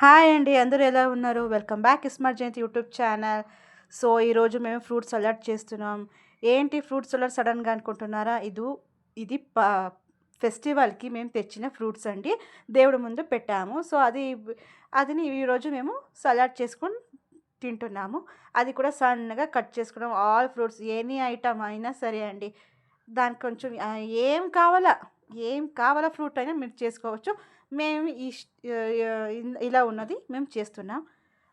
Hi అండి, అందరూ ఎలా ఉన్నారు? వెల్కమ్ బ్యాక్ స్మార్ట్ జయంతి యూట్యూబ్ ఛానల్. సో ఈరోజు మేము ఫ్రూట్ సలాడ్ చేస్తున్నాం. ఏంటి ఫ్రూట్ సలాడ్ సడన్గా అనుకుంటున్నారా? ఇది ఫెస్టివల్కి మేము తెచ్చిన ఫ్రూట్స్ అండి. దేవుడి ముందు పెట్టాము. సో అదిని ఈరోజు మేము సలాడ్ చేసుకొని తింటున్నాము. అది కూడా సన్నగా కట్ చేసుకున్నాం. ఆల్ ఫ్రూట్స్ ఎనీ ఐటమ్ అయినా సరే అండి, దానికి కొంచెం ఏం కావాలా ఫ్రూట్ అయినా మీరు చేసుకోవచ్చు. మేము ఇలా ఉన్నది మేము చేస్తున్నాం.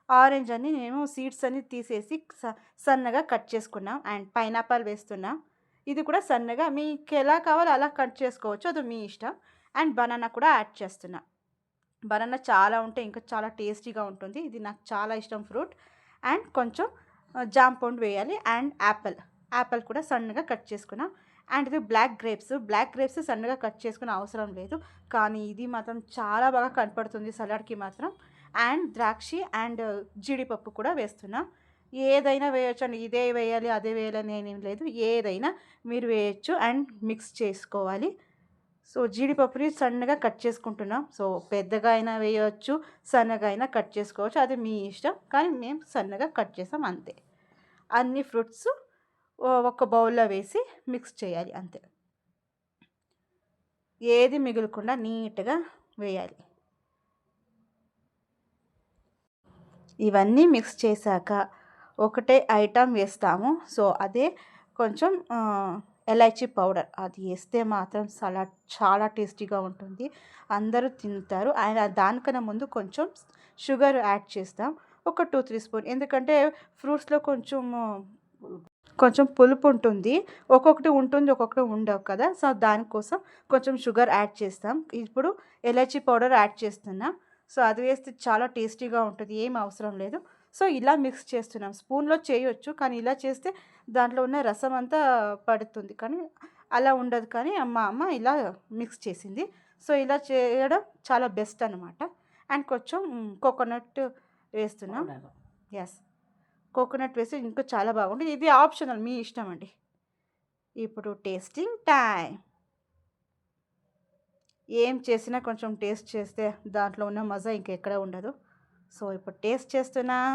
ఆరెంజ్ అని నేను సీడ్స్ అన్ని తీసేసి సన్నగా కట్ చేసుకున్నాం. అండ్ పైనాపిల్ వేస్తున్నాం. ఇది కూడా సన్నగా మీకు ఎలా కావాలో అలా కట్ చేసుకోవచ్చు, అది మీ ఇష్టం. అండ్ బనానా కూడా యాడ్ చేస్తున్నా. బనానా చాలా ఉంటే ఇంకా చాలా టేస్టీగా ఉంటుంది. ఇది నాకు చాలా ఇష్టం ఫ్రూట్. అండ్ కొంచెం జామ పండు వేయాలి. అండ్ యాపిల్ కూడా సన్నగా కట్ చేసుకున్నాం. అండ్ ఇది బ్లాక్ గ్రేప్స్ సన్నగా కట్ చేసుకునే అవసరం లేదు, కానీ ఇది మాత్రం చాలా బాగా కనపడుతుంది సలాడ్కి మాత్రం. అండ్ ద్రాక్షి అండ్ జీడిపప్పు కూడా వేస్తున్నా. ఏదైనా వేయచ్చు అండి, ఇదే వేయాలి అదే వేయాలి అని ఏం లేదు, ఏదైనా మీరు వేయచ్చు అండ్ మిక్స్ చేసుకోవాలి. సో జీడిపప్పుని సన్నగా కట్ చేసుకుంటున్నాం. సో పెద్దగా అయినా వేయవచ్చు, సన్నగా అయినా కట్ చేసుకోవచ్చు, అది మీ ఇష్టం. కానీ మేము సన్నగా కట్ చేసాం అంతే. అన్ని ఫ్రూట్స్ ఒక బౌల్లో వేసి మిక్స్ చేయాలి అంతే. ఏది మిగలకుండా నీట్గా వేయాలి. ఇవన్నీ మిక్స్ చేశాక ఒకటే ఐటమ్ వేస్తాము. సో అదే కొంచెం ఎలైచీ పౌడర్, అది వేస్తే మాత్రం సలాడ్ చాలా టేస్టీగా ఉంటుంది, అందరూ తింటారు. అండ్ దానికన్నా ముందు కొంచెం షుగర్ యాడ్ చేస్తాం, ఒక 2-3 స్పూన్. ఎందుకంటే ఫ్రూట్స్లో కొంచెం పులుపు ఉంటుంది, ఒక్కొక్కటి ఉంటుంది ఒక్కొక్కటి ఉండవు కదా. సో దానికోసం కొంచెం షుగర్ యాడ్ చేస్తాం. ఇప్పుడు ఎలైచీ పౌడర్ యాడ్ చేస్తున్నా. సో అది వేస్తే చాలా టేస్టీగా ఉంటుంది, ఏం అవసరం లేదు. సో ఇలా మిక్స్ చేస్తున్నాం. స్పూన్లో చేయొచ్చు, కానీ ఇలా చేస్తే దాంట్లో ఉన్న రసం అంతా పడుతుంది, కానీ అలా ఉండదు. కానీ మా అమ్మ ఇలా మిక్స్ చేసింది. సో ఇలా చేయడం చాలా బెస్ట్ అనమాట. అండ్ కొంచెం కోకోనట్ వేస్తున్నాం. ఎస్, కోకోనట్ వేస్తే ఇంకా చాలా బాగుంటుంది. ఇది ఆప్షనల్, మీ ఇష్టం అండి. ఇప్పుడు టేస్టింగ్ టైం. ఏం చేసినా కొంచెం టేస్ట్ చేస్తే దాంట్లో ఉన్న మజా ఇంకెక్కడ ఉండదు. సో ఇప్పుడు టేస్ట్ చేస్తున్నాం.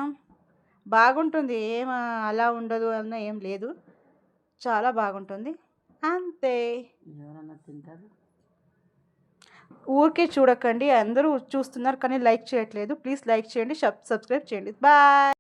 బాగుంటుంది, ఏం అలా ఉండదు అన్న ఏం లేదు, చాలా బాగుంటుంది అంతే. ఎవరన్నా తింటారు? ఊరికే చూడకండి, అందరూ చూస్తున్నారు కానీ లైక్ చేయట్లేదు. ప్లీజ్ లైక్ చేయండి, సబ్స్క్రైబ్ చేయండి. బాయ్.